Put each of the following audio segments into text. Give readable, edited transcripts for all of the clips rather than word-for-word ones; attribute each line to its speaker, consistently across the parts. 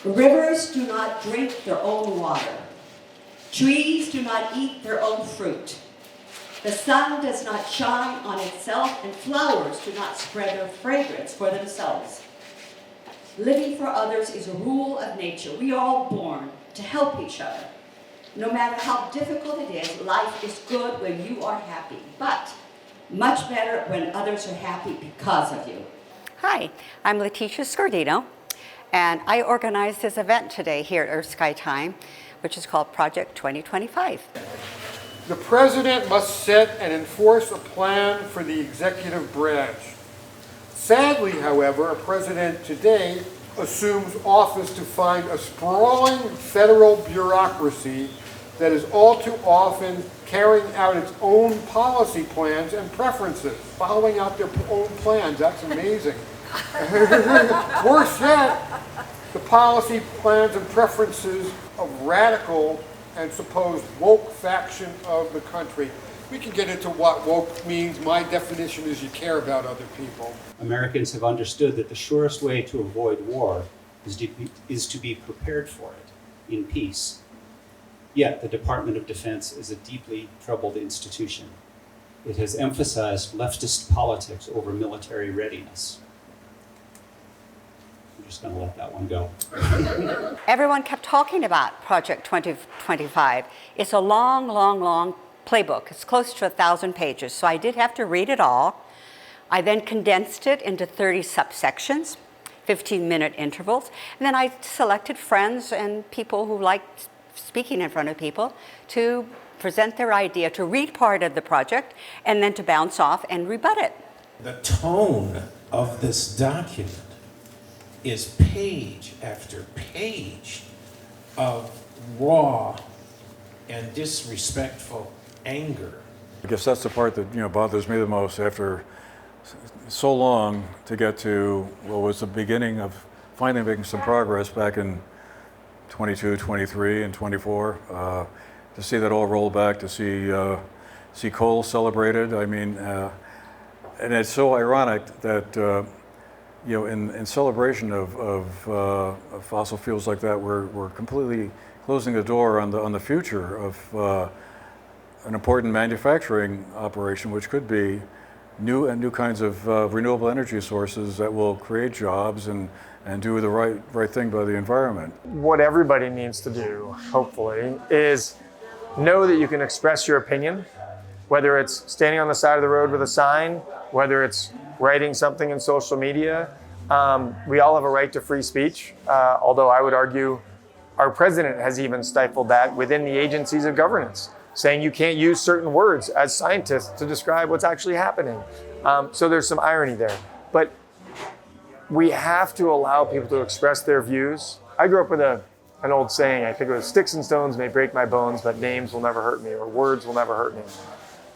Speaker 1: Rivers do not drink their own water. Trees do not eat their own fruit. The sun does not shine on itself, and flowers do not spread their fragrance for themselves. Living for others is a rule of nature. We are all born to help each other. No matter how difficult it is, life is good when you are happy, but much better when others are happy because of you.
Speaker 2: Hi, I'm Letitia Scordino, and I organized this event today here at Earth Sky Time, which is called Project 2025.
Speaker 3: The president must set and enforce a plan for the executive branch. Sadly, however, a president today assumes office to find a sprawling federal bureaucracy that is all too often carrying out its own policy plans and preferences. Following out their own plans, that's amazing. Worse yet, the policy plans and preferences of radical and supposed woke faction of the country. We can get into what woke means. My definition is you care about other people.
Speaker 4: Americans have understood that the surest way to avoid war is to be prepared for it in peace. Yet the Department of Defense is a deeply troubled institution. It has emphasized leftist politics over military readiness. I'm just going to let that one go.
Speaker 2: Everyone kept talking about Project 2025. It's a long, long, long playbook. It's close to 1,000 pages, so I did have to read it all. I then condensed it into 30 subsections, 15-minute intervals, and then I selected friends and people who liked speaking in front of people to present their idea, to read part of the project, and then to bounce off and rebut it.
Speaker 5: The tone of this document is page after page of raw and disrespectful anger.
Speaker 6: I guess that's the part that bothers me the most after so long to get to what was the beginning of finally making some progress back in 22, 23, and 24. To see that all roll back, to see coal celebrated. I mean, and it's so ironic that in celebration of fossil fuels like that, we're completely closing the door on the future of an important manufacturing operation, which could be new kinds of renewable energy sources that will create jobs and do the right thing by the environment.
Speaker 7: What everybody needs to do, hopefully, is know that you can express your opinion, whether it's standing on the side of the road with a sign, whether it's writing something in social media. We all have a right to free speech, although I would argue our president has even stifled that within the agencies of governance, saying you can't use certain words as scientists to describe what's actually happening. So there's some irony there. But we have to allow people to express their views. I grew up with an old saying, I think it was, sticks and stones may break my bones, but names will never hurt me, or words will never hurt me.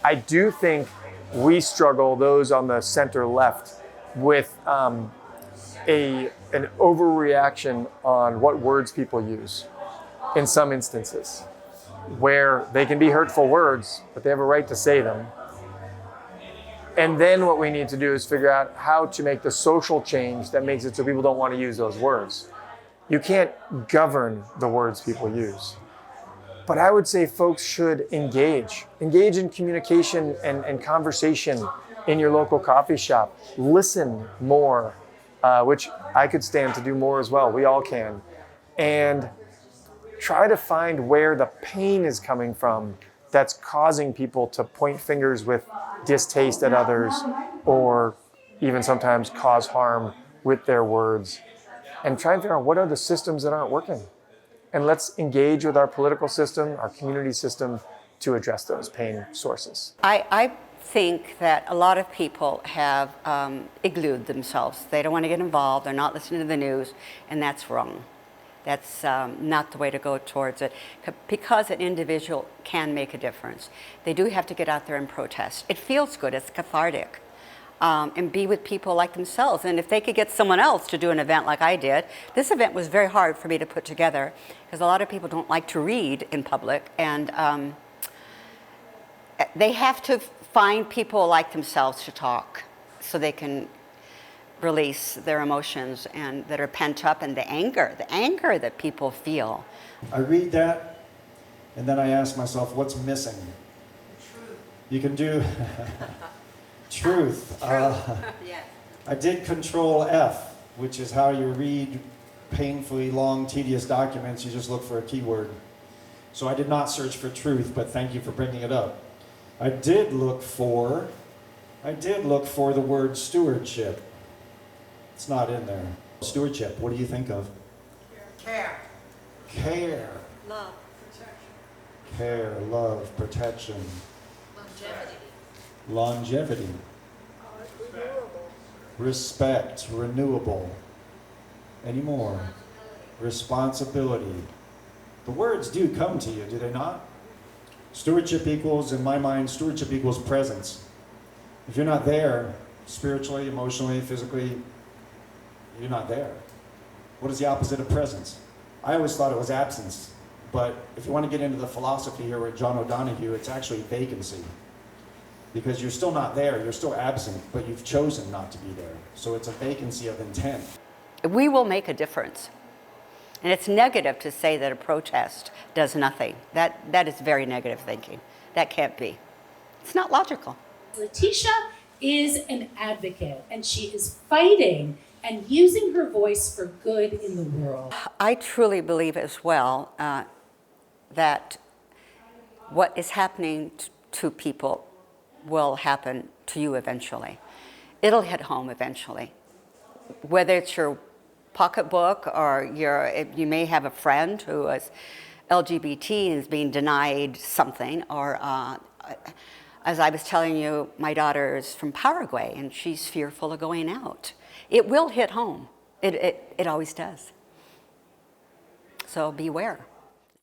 Speaker 7: I do think we struggle, those on the center left, with an overreaction on what words people use in some instances, where they can be hurtful words, but they have a right to say them. And then what we need to do is figure out how to make the social change that makes it so people don't want to use those words. You can't govern the words people use. But I would say folks should engage in communication and conversation in your local coffee shop. Listen more, which I could stand to do more as well. We all can. And try to find where the pain is coming from that's causing people to point fingers with distaste at others, or even sometimes cause harm with their words, and try and figure out what are the systems that aren't working. And let's engage with our political system, our community system, to address those pain sources.
Speaker 2: I think that a lot of people have iglooed themselves. They don't want to get involved, they're not listening to the news, and that's wrong. That's not the way to go towards it, because an individual can make a difference. They do have to get out there and protest. It feels good, it's cathartic, and be with people like themselves. And if they could get someone else to do an event like I did, this event was very hard for me to put together, because a lot of people don't like to read in public, and they have to find people like themselves to talk, so they can release their emotions and that are pent up, and the anger that people feel.
Speaker 8: I read that, and then I ask myself, what's missing? Truth. You can do truth.
Speaker 2: Yes.
Speaker 8: I did Control F, which is how you read painfully long, tedious documents. You just look for a keyword. So I did not search for truth, but thank you for bringing it up. I did look for the word stewardship. It's not in there. Stewardship, what do you think of?
Speaker 9: Care.
Speaker 8: Care.
Speaker 2: Love.
Speaker 8: Care, love, protection. Longevity. Respect, renewable. Any more? Responsibility. The words do come to you, do they not? Stewardship equals, in my mind, stewardship equals presence. If you're not there, spiritually, emotionally, physically, you're not there. What is the opposite of presence? I always thought it was absence, but if you want to get into the philosophy here with John O'Donohue, it's actually vacancy. Because you're still not there, you're still absent, but you've chosen not to be there. So it's a vacancy of intent.
Speaker 2: We will make a difference. And it's negative to say that a protest does nothing. That is very negative thinking. That can't be. It's not logical.
Speaker 10: Letitia is an advocate, and she is fighting and using her voice for good in the world.
Speaker 2: I truly believe as well that what is happening to people will happen to you eventually. It'll hit home eventually. Whether it's your pocketbook or you may have a friend who is LGBT and is being denied something, or as I was telling you, my daughter is from Paraguay and she's fearful of going out. It will hit home. It always does. So beware.